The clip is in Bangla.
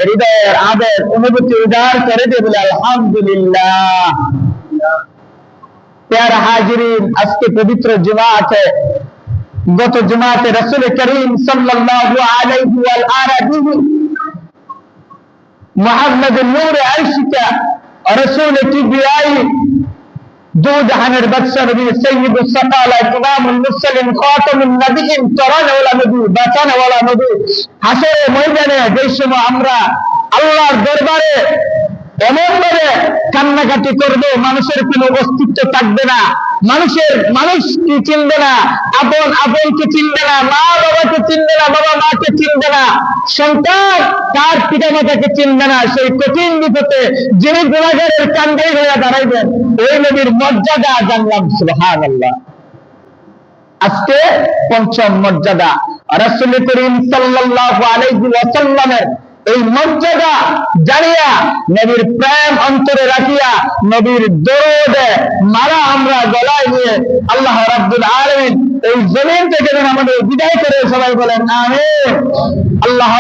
হৃদয়ের আবেগ অনুভূতি উজাড় করে দিয়ে বলে আলহামদুলিল্লাহ। প্যারা হাজিরিন, আজকে পবিত্র জুমা আছে। গত জুমাতে রাসূল করিম সাল্লাল্লাহু আলাইহি ওয়া আলিহি মুহাম্মদ নূর আয়েশা রাসূল কিবরিয়াই দু জাহানের বাদশা নবী সাইয়্যিদুস সাকালা ইমামুল মুরসালিন খাতামুন নবিয়্যিন তরানওয়ালা নবী বাঁচানোওয়ালা নবী হাসরের ময়দানে যেই সময় আমরা আল্লাহর দরবারে এমন ভাবে কান্নাকাটি করবো, মানুষের কোনো অস্তিত্ব থাকবে না, মানুষকে চিনবে না, আপনকে চিনবে না, মা বাবাকে চিনবে না, বাবা মাকে চিনবে না, সন্তান তার পিতা মাতাকে চিনবে না। সেই কঠিন বিপদে যিনি গুনাহগারের কান্দাই হয়ে দাঁড়াইবেন, ওই নবীর মর্যাদা জানলাম। সুবহানাল্লাহ। আজকে পঞ্চম মর্যাদা রাসূল করিম সাল্লাল্লাহু আলাইহি ওয়াসাল্লামের এই মর্যাদা জানিয়া, নবীর প্রেম অন্তরে রাখিয়া, নবীর দরুদে মারা আমরা গলায় নিয়ে আল্লাহ রাব্বুল আলামিন এই জমিন থেকে আমাদের বিদায় করে সবাই বলেন আমিন। আল্লাহ